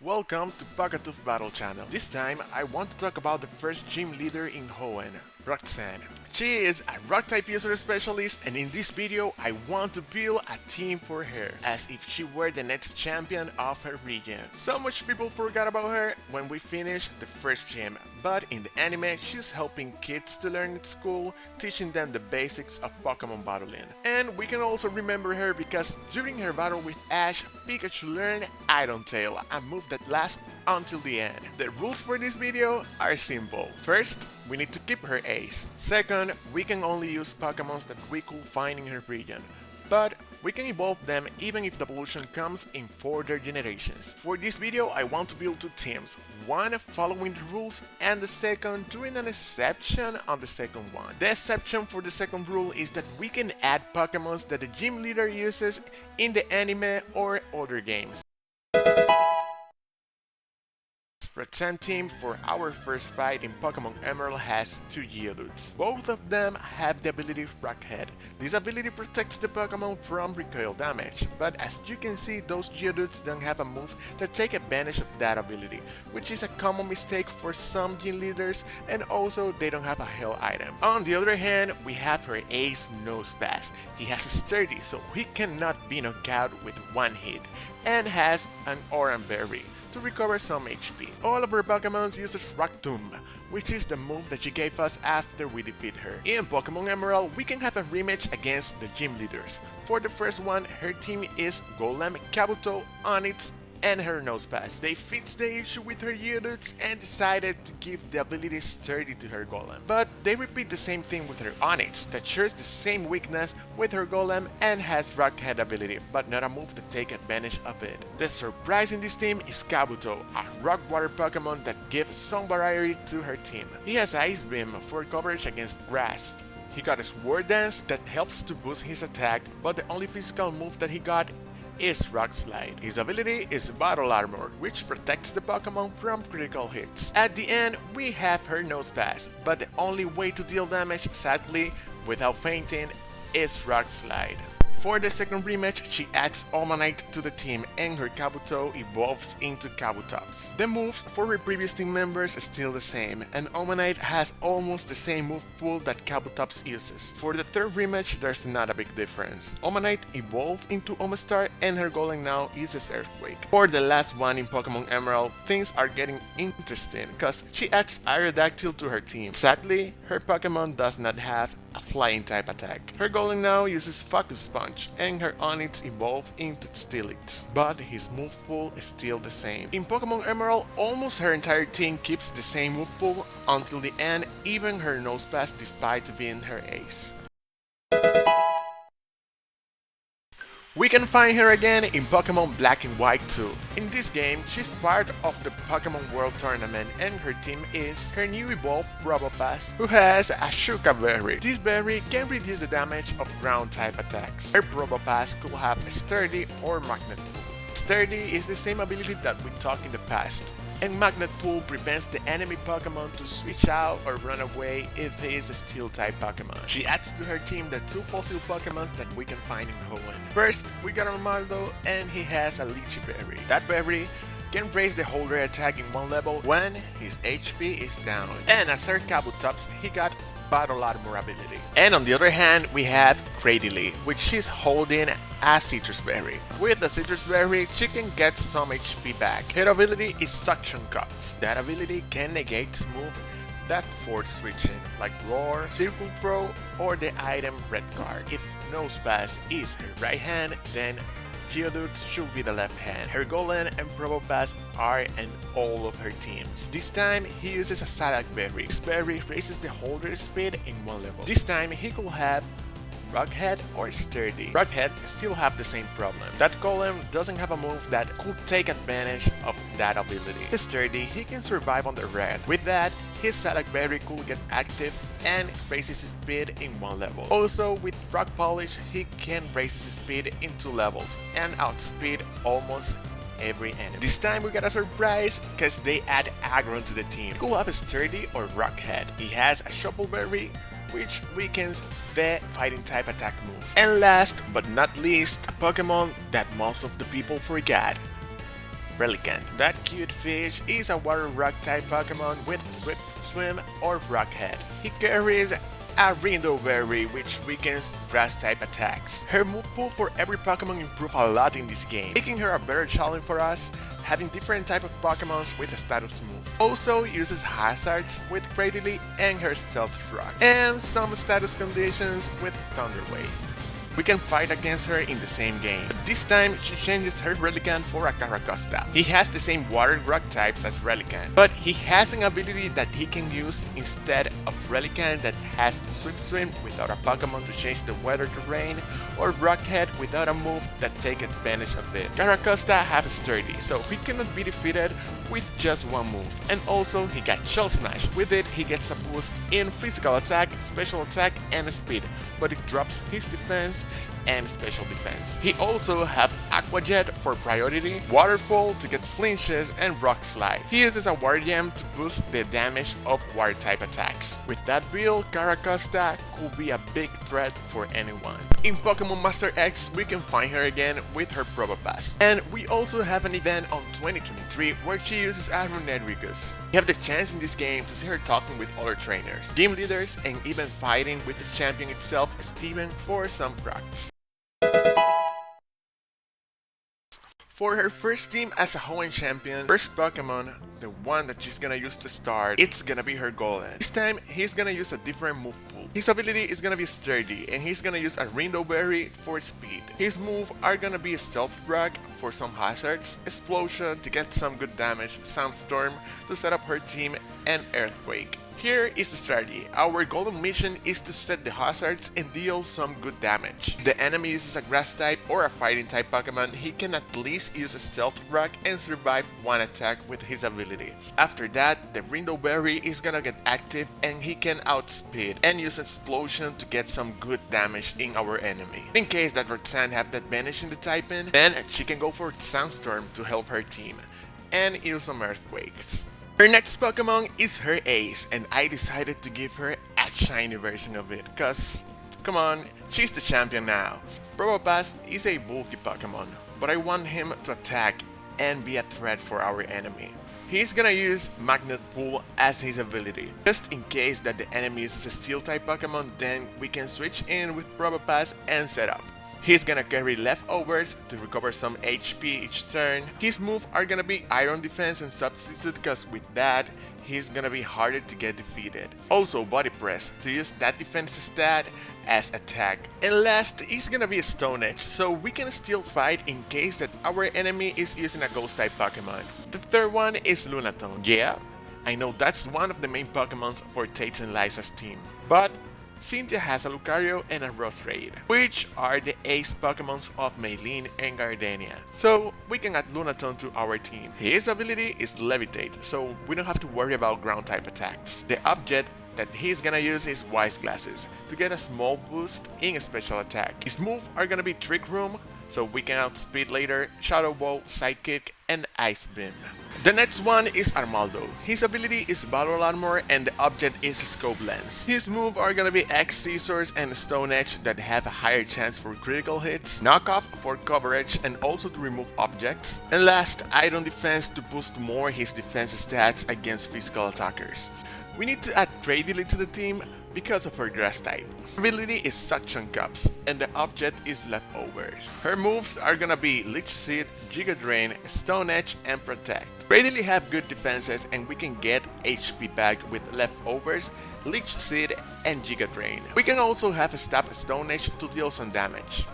Welcome to Poketooth Battle Channel. This time, I want to talk about the first gym leader in Hoenn, Roxanne. She is a rock-type user specialist, and in this video, I want to build a team for her, as if she were the next champion of her region. So much people forgot about her when we finished the first gym, but in the anime, she's helping kids to learn at school, teaching them the basics of Pokemon battling. And we can also remember her because during her battle with Ash, Pikachu learned Iron Tail, a move that lasts until the end. The rules for this video are simple. First, we need to keep her ace. Second, we can only use Pokemons that we could find in her region, but we can evolve them even if the evolution comes in further generations. For this video, I want to build two teams, one following the rules and the second doing an exception on the second one. The exception for the second rule is that we can add Pokemons that the gym leader uses in the anime or other games. Roxanne team for our first fight in Pokémon Emerald has two Geodudes. Both of them have the ability Rock Head. This ability protects the Pokémon from recoil damage, but as you can see, those Geodudes don't have a move that take advantage of that ability, which is a common mistake for some gym leaders, and also they don't have a heal item. On the other hand, we have her ace Nose Pass. He has a sturdy, so he cannot be knocked out with one hit, and has an Orange Berry to recover some HP. All of her Pokemon uses Rock Tomb, which is the move that she gave us after we defeat her. In Pokemon Emerald, we can have a rematch against the gym leaders. For the first one, her team is Golem, Kabuto, Onix, and her Nosepass. They fixed the issue with her Geodudes and decided to give the ability Sturdy to her Golem. But they repeat the same thing with her Onix, that shares the same weakness with her Golem and has Rock Head ability, but not a move to take advantage of it. The surprise in this team is Kabuto, a rock water Pokemon that gives some variety to her team. He has Ice Beam for coverage against grass. He got a Sword Dance that helps to boost his attack, but the only physical move that he got is Rock Slide. His ability is Battle Armor, which protects the Pokemon from critical hits. At the end, we have her Nose Pass, but the only way to deal damage, sadly, without fainting, is Rock Slide. For the second rematch, she adds Omanyte to the team and her Kabuto evolves into Kabutops. The moves for her previous team members are still the same, and Omanyte has almost the same move pool that Kabutops uses. For the third rematch, there's not a big difference. Omanyte evolved into Omastar and her Golem now uses Earthquake. For the last one in Pokemon Emerald, things are getting interesting because she adds Aerodactyl to her team. Sadly, her Pokemon does not have a flying type attack. Her Golem now uses Focus Punch and her Onix evolve into Steelix, but his move pool is still the same. In Pokemon Emerald, almost her entire team keeps the same move pool until the end, even her Nosepass despite being her ace. We can find her again in Pokemon Black and White 2. In this game, she's part of the Pokemon World Tournament and her team is her new evolved Probopass, who has a Shuka Berry. This berry can reduce the damage of ground type attacks. Her Probopass could have a Sturdy or Magnet Pull. Sturdy is the same ability that we talked in the past, and Magnet Pull prevents the enemy Pokemon to switch out or run away if he is a Steel-type Pokemon. She adds to her team the two fossil Pokemons that we can find in Hoenn. First, we got Armaldo, and he has a Lychee Berry. That berry can raise the holder attack in one level when his HP is down. And as her Kabutops, he got Battle Armor ability. And on the other hand, we have Cradily, which she's holding a Citrus Berry. With the Citrus Berry, she can get some HP back. Her ability is Suction Cups. That ability can negate move that force switching, like Roar, Circle Throw, or the item Red Card. If Nosepass is her right hand, then Geodude should be the left hand. Her Golem and Probopass are in all of her teams. This time, he uses a Salak Berry. This berry raises the holder speed in one level. This time, he could have Rockhead or Sturdy. Rockhead still have the same problem. That Golem doesn't have a move that could take advantage of that ability. Sturdy, he can survive on the red. With that, his Salak Berry could get active and raises his speed in one level. Also, with Rock Polish, he can raise his speed in 2 levels and outspeed almost every enemy. This time we got a surprise because they add Aggron to the team. He could have a Sturdy or Rockhead. He has a Shuffle Berry, which weakens the fighting type attack move. And last but not least, a Pokemon that most of the people forgot, Relicanth. That cute fish is a water rock type Pokemon with Swift Swim or Rock Head. He carries a Rainbow Berry which weakens grass type attacks. Her move pool for every Pokemon improved a lot in this game, making her a better challenge for us, having different type of Pokemons with a status move. Also uses hazards with Cradily and her Stealth Rock, and some status conditions with Thunder Wave. We can fight against her in the same game, but this time she changes her Relicanth for a Caracosta. He has the same water rock types as Relicanth, but he has an ability that he can use instead of Relicanth that has Swift Swim without a Pokemon to change the weather to rain, or Rock Head without a move that takes advantage of it. Caracosta has Sturdy, so he cannot be defeated with just one move, and also he got Shell Smash. With it he gets a boost in physical attack, special attack and speed, but it drops his defense and special defense. He also have Aqua Jet for priority, Waterfall to get flinches, and Rock Slide. He uses a Water Gem to boost the damage of water type attacks. With that build, Caracosta could be a big threat for anyone. In Pokemon Master X, we can find her again with her Probopass. And we also have an event on 2023 where she uses Iron Nedrigus. You have the chance in this game to see her talking with other trainers, gym leaders, and even fighting with the champion itself, Steven, for some practice. For her first team as a Hoenn champion, first Pokemon, the one that she's gonna use to start, it's gonna be her Golem. This time, he's gonna use a different move pool. His ability is gonna be Sturdy, and he's gonna use a Rainbow Berry for speed. His moves are gonna be Stealth Rock for some hazards, Explosion to get some good damage, Sandstorm to set up her team, and Earthquake. Here is the strategy. Our golden mission is to set the hazards and deal some good damage. The enemy uses a grass type or a fighting type Pokemon, he can at least use a Stealth Rock and survive one attack with his ability. After that, the Rainbow Berry is gonna get active and he can outspeed and use Explosion to get some good damage in our enemy. In case that Roxanne have the advantage in the typing, then she can go for Sandstorm to help her team and use some Earthquakes. Her next Pokemon is her Ace, and I decided to give her a shiny version of it, cause, come on, she's the champion now. Probopass is a bulky Pokemon, but I want him to attack and be a threat for our enemy. He's gonna use Magnet Pull as his ability. Just in case that the enemy uses a Steel type Pokemon, then we can switch in with Probopass and set up. He's gonna carry leftovers to recover some HP each turn. His moves are gonna be Iron Defense and Substitute, because with that, he's gonna be harder to get defeated. Also Body Press to use that defense stat as attack. And last is gonna be a Stone Edge, so we can still fight in case that our enemy is using a Ghost type Pokemon. The third one is Lunatone. Yeah, I know that's one of the main Pokemons for Tate and Liza's team, but Cynthia has a Lucario and a Roserade, which are the ace Pokemons of Maylene and Gardenia. So we can add Lunatone to our team. His ability is Levitate, so we don't have to worry about ground type attacks. The object that he's gonna use is Wise Glasses to get a small boost in a special attack. His moves are gonna be Trick Room, so we can outspeed later, Shadow Ball, Sidekick, and Ice Beam. The next one is Armaldo. His ability is Battle Armor and the object is Scope Lens. His moves are gonna be X Scissors and Stone Edge that have a higher chance for critical hits, Knockoff for coverage and also to remove objects, and last, Iron Defense to boost more his defense stats against physical attackers. We need to add Cradily to the team because of her grass type. Her ability is Suction Cups, and the object is Leftovers. Her moves are gonna be Leech Seed, Giga Drain, Stone Edge, and Protect. Cradily have good defenses and we can get HP back with Leftovers, Leech Seed, and Giga Drain. We can also have a Stop Stone Edge to deal some damage.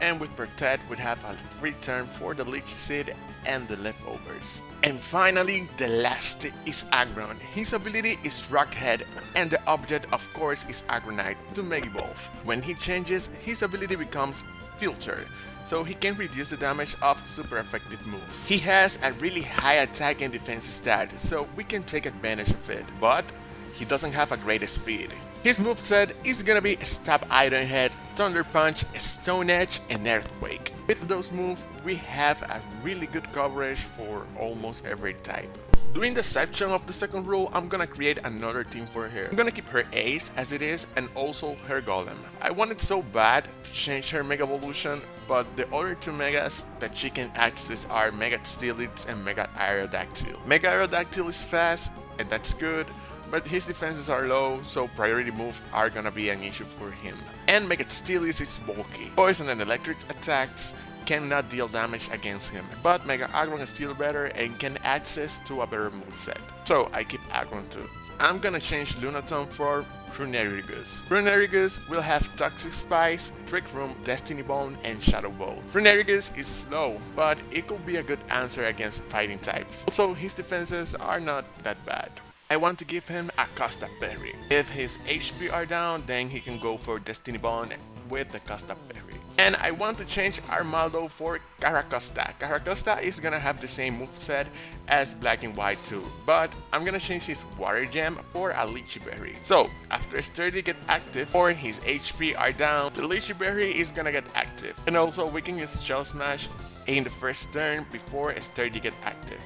And with Protect, we have a free turn for the Leech Seed and the Leftovers. And finally, the last is Aggron. His ability is Rock Head, and the object of course is Aggronite to Mega Evolve. When he changes, his ability becomes Filter, so he can reduce the damage of super effective move. He has a really high attack and defense stat, so we can take advantage of it, but he doesn't have a great speed. His moveset is gonna be Stab Iron Head, Thunder Punch, Stone Edge, and Earthquake. With those moves, we have a really good coverage for almost every type. During the section of the second rule, I'm gonna create another team for her. I'm gonna keep her Ace as it is and also her Golem. I wanted so bad to change her Mega Evolution, but the other two Megas that she can access are Mega Steelix and Mega Aerodactyl. Mega Aerodactyl is fast, and that's good, but his defenses are low, so priority moves are gonna be an issue for him. And Mega Steelix is bulky. Poison and electric attacks cannot deal damage against him, but Mega Aggron is still better and can access to a better moveset. So I keep Aggron too. I'm gonna change Lunatone for Runerigus. Runerigus will have Toxic Spice, Trick Room, Destiny Bone, and Shadow Ball. Runerigus is slow, but it could be a good answer against fighting types. Also, his defenses are not that bad. I want to give him a Costa Berry. If his HP are down, then he can go for Destiny Bond with the Costa Berry. And I want to change Armaldo for Caracosta. Caracosta is gonna have the same moveset as Black and White too, but I'm gonna change his Water Gem for a Lychee Berry. So, after Sturdy get active or his HP are down, the Lychee Berry is gonna get active. And also, we can use Shell Smash in the first turn before Sturdy get active.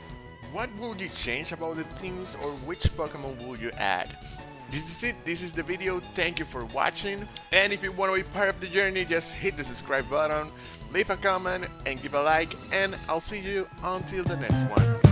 What would you change about the teams, or which Pokemon will you add? This is it, this is the video, thank you for watching, and if you want to be part of the journey, just hit the subscribe button, leave a comment and give a like, and I'll see you until the next one.